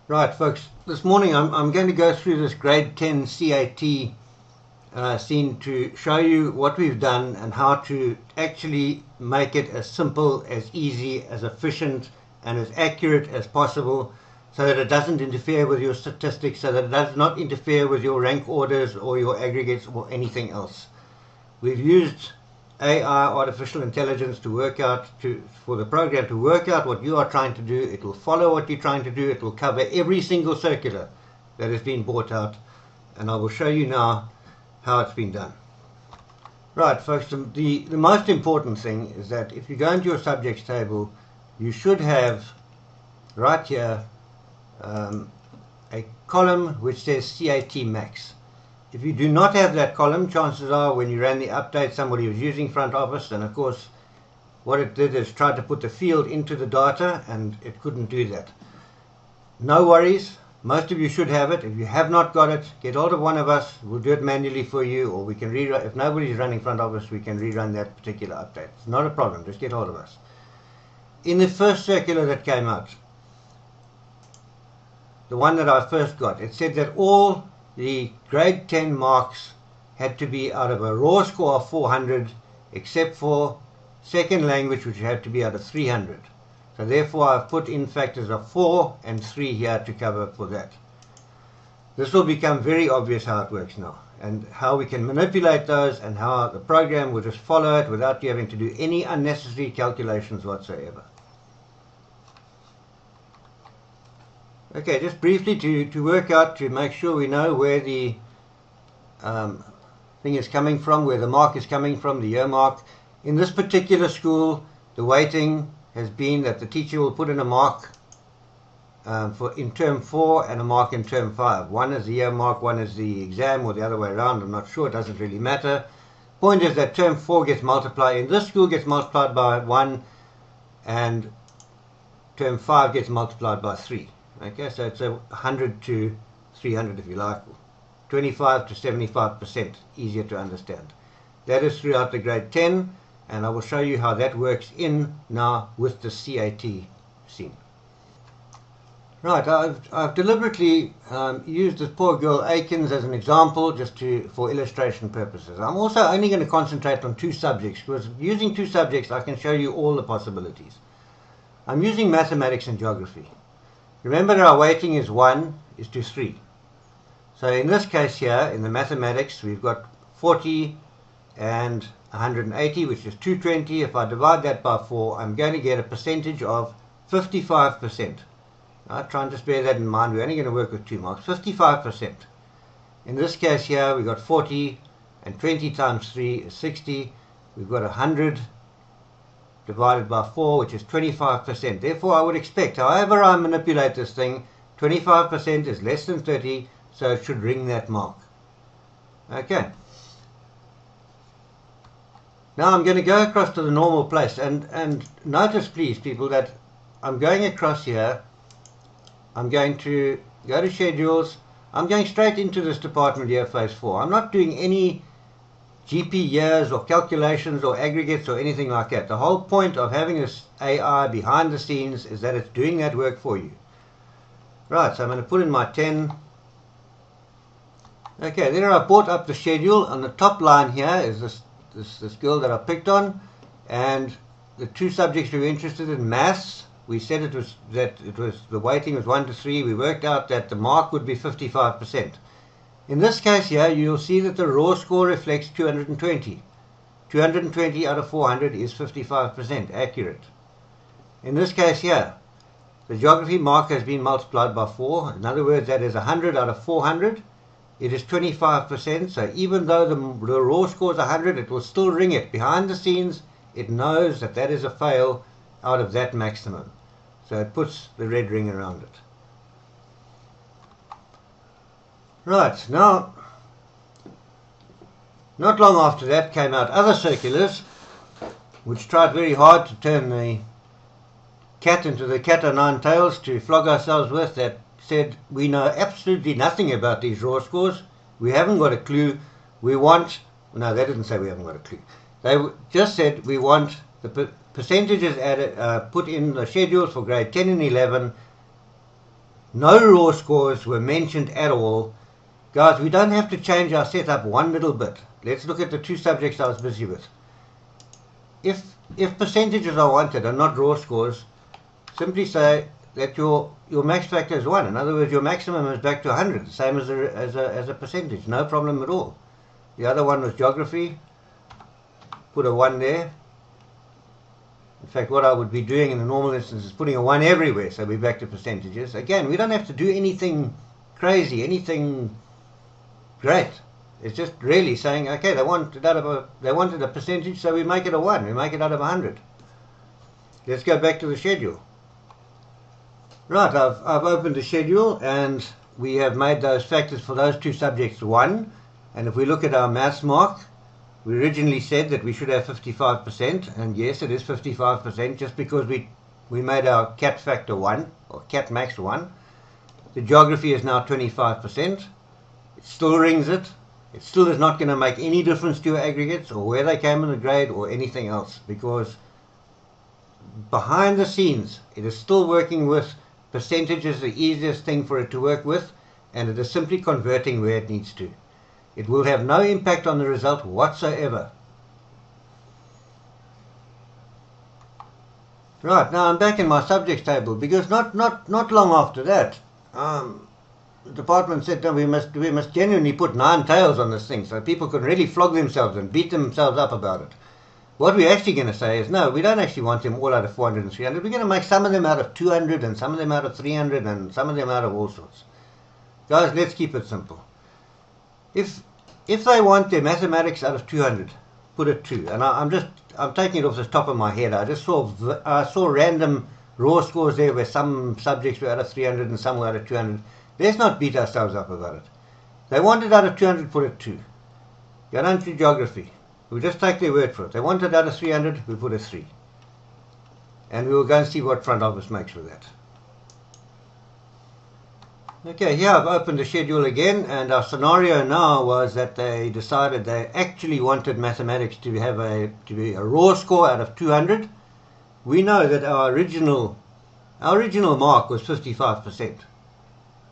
Right, folks, this morning I'm going to go through this grade 10 CAT scene to show you what we've done and how to actually make it as simple, as easy, as efficient and as accurate as possible so that it doesn't interfere with your statistics, so that it does not interfere with your rank orders or your aggregates or anything else. We've used AI, artificial intelligence, to work out for the program to work out what you are trying to do. It will follow what you're trying to do. It will cover every single circular that has been brought out, and I will show you now how it's been done. Right, folks, the most important thing is that if you go into your subjects table, you should have right here a column which says CAT max. If you do not have that column, chances are when you ran the update somebody was using FrontOFFICE, and of course what it did is try to put the field into the data and it couldn't do that. No worries, most of you should have it. If you have not got it, get hold of one of us. We'll do it manually for you, or we can rerun. If nobody's running FrontOFFICE, we can rerun that particular update. It's not a problem, just get hold of us. In the first circular that came out, the one that I first got, it said that all the grade 10 marks had to be out of a raw score of 400, except for second language, which had to be out of 300. So therefore I've put in factors of 4 and 3 here to cover for that. This will become very obvious how it works now, and how we can manipulate those, and how the program will just follow it without you having to do any unnecessary calculations whatsoever. Okay, just briefly to work out, to make sure we know where the thing is coming from, where the mark is coming from, the year mark. In this particular school, the weighting has been that the teacher will put in a mark in term 4 and a mark in term 5. One is the year mark, one is the exam, or the other way around. I'm not sure, it doesn't really matter. Point is that term 4 gets multiplied, in this school gets multiplied by 1, and term 5 gets multiplied by 3. Okay, so it's 100 to 300 if you like, 25 to 75%, easier to understand. That is throughout the grade 10, and I will show you how that works in now with the CAT scene. Right, I've deliberately used this poor girl Aikens as an example just for illustration purposes. I'm also only going to concentrate on 2 subjects, because using 2 subjects I can show you all the possibilities. I'm using mathematics and geography. Remember that our weighting is 1:3. So in this case here, in the mathematics, we've got 40 and 180, which is 220. If I divide that by 4, I'm going to get a percentage of 55%. Right, try and just bear that in mind. We're only going to work with 2 marks. 55%. In this case here, we've got 40, and 20 times 3 is 60. We've got 100 divided by 4, which is 25%. Therefore, I would expect, however I manipulate this thing, 25% is less than 30, so it should ring that mark. Okay. Now I'm going to go across to the normal place, and notice, please, people, that I'm going across here. I'm going to go to Schedules. I'm going straight into this department here, phase 4. I'm not doing any GP years or calculations or aggregates or anything like that. The whole point of having this AI behind the scenes is that it's doing that work for you. Right, so I'm going to put in my 10. Okay, then I brought up the schedule. On the top line here is this girl that I picked on, and the 2 subjects we were interested in, maths. We said the weighting was 1:3. We worked out that the mark would be 55%. In this case here, you'll see that the raw score reflects 220. 220 out of 400 is 55% accurate. In this case here, the geography mark has been multiplied by 4. In other words, that is 100 out of 400. It is 25%, so even though the raw score is 100, it will still ring it. Behind the scenes, it knows that that is a fail out of that maximum. So it puts the red ring around it. Right, now, not long after that came out other circulars, which tried very hard to turn the cat into the cat o' nine tails to flog ourselves with, that said we know absolutely nothing about these raw scores. We haven't got a clue. We want, no, they didn't say we haven't got a clue. They just said we want the percentages added, put in the schedules for grade 10 and 11 No raw scores were mentioned at all. Guys, we don't have to change our setup one little bit. Let's look at the two subjects I was busy with. If percentages are wanted and not raw scores, simply say that your max factor is 1. In other words, your maximum is back to 100, the same as a percentage. No problem at all. The other one was geography. Put a 1 there. In fact, what I would be doing in the normal instance is putting a 1 everywhere, so we're back to percentages. Again, we don't have to do anything crazy, anything great. It's just really saying, okay, they wanted a percentage, so we make it a 1. We make it out of 100. Let's go back to the schedule. Right, I've opened the schedule, and we have made those factors for those two subjects 1. And if we look at our maths mark, we originally said that we should have 55%, and yes, it is 55%, just because we made our cat factor 1, or cat max 1. The geography is now 25%. It still rings it. It still is not going to make any difference to your aggregates, or where they came in the grade, or anything else, because behind the scenes, it is still working with percentages, the easiest thing for it to work with, and it is simply converting where it needs to. It will have no impact on the result whatsoever. Right, now I'm back in my subjects table, because not long after that, the department said, no, we must genuinely put 9 tails on this thing, so people can really flog themselves and beat themselves up about it. What we're actually going to say is, no, we don't actually want them all out of 400 and 300. We're going to make some of them out of 200 and some of them out of 300 and some of them out of all sorts. Guys, let's keep it simple. If they want their mathematics out of 200, put it 2. And I'm taking it off the top of my head. I saw random raw scores there where some subjects were out of 300 and some were out of 200. Let's not beat ourselves up about it. They want it out of 200, put it 2. Go down to geography. We'll just take their word for it. They want it out of 300, we put a 3. And we will go and see what front office makes with that. Okay, here I've opened the schedule again, and our scenario now was that they decided they actually wanted mathematics to be a raw score out of 200. We know that our original mark was 55%.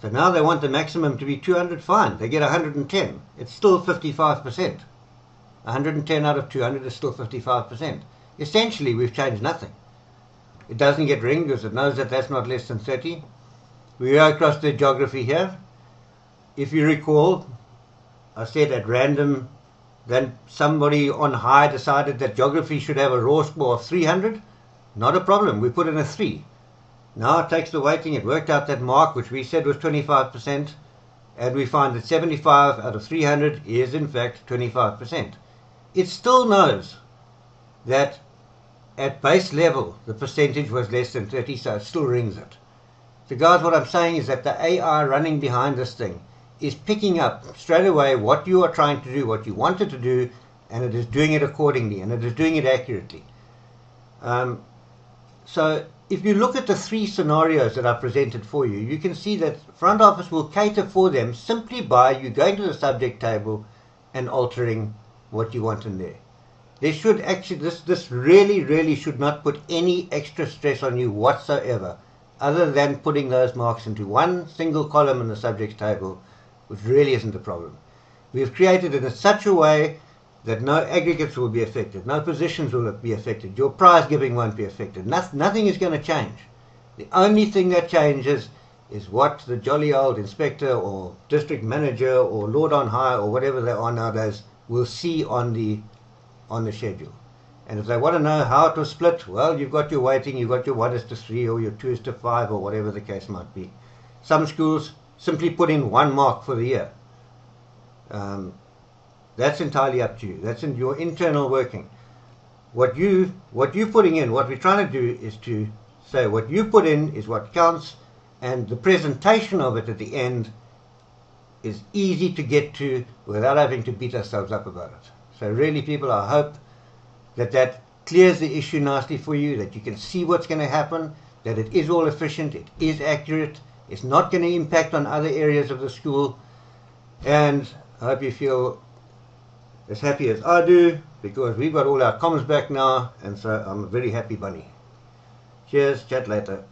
So now they want the maximum to be 200, fine. They get 110. It's still 55%. 110 out of 200 is still 55%. Essentially, we've changed nothing. It doesn't get ringed because it knows that that's not less than 30. We go across the geography here. If you recall, I said at random, then somebody on high decided that geography should have a raw score of 300. Not a problem, we put in a 3. Now it takes the weighting, it worked out that mark, which we said was 25%, and we find that 75 out of 300 is in fact 25%. It still knows that at base level the percentage was less than 30, so it still rings it. So guys, what I'm saying is that the AI running behind this thing is picking up straight away what you are trying to do, what you wanted to do, and it is doing it accordingly, and it is doing it accurately. So if you look at the 3 scenarios that I presented for you, you can see that front office will cater for them simply by you going to the subject table and altering what you want in there. They should actually, this really should not put any extra stress on you whatsoever, other than putting those marks into one single column in the subject table, which really isn't a problem. We've created it in such a way that no aggregates will be affected, no positions will be affected, your prize giving won't be affected. Nothing is going to change. The only thing that changes is what the jolly old inspector or district manager or Lord on high or whatever they are nowadays will see on the schedule. And if they want to know how it was split, well, you've got your weighting, you've got your 1:3 or your 2:5 or whatever the case might be. Some schools simply put in 1 mark for the year. That's entirely up to you. That's in your internal working. What you're putting in, what we're trying to do is to say what you put in is what counts, and the presentation of it at the end is easy to get to without having to beat ourselves up about it. So really, people, I hope that clears the issue nicely for you, that you can see what's going to happen, that it is all efficient, it is accurate, it's not going to impact on other areas of the school, and I hope you feel as happy as I do, because we've got all our comms back now, and so I'm a very happy bunny. Cheers, chat later.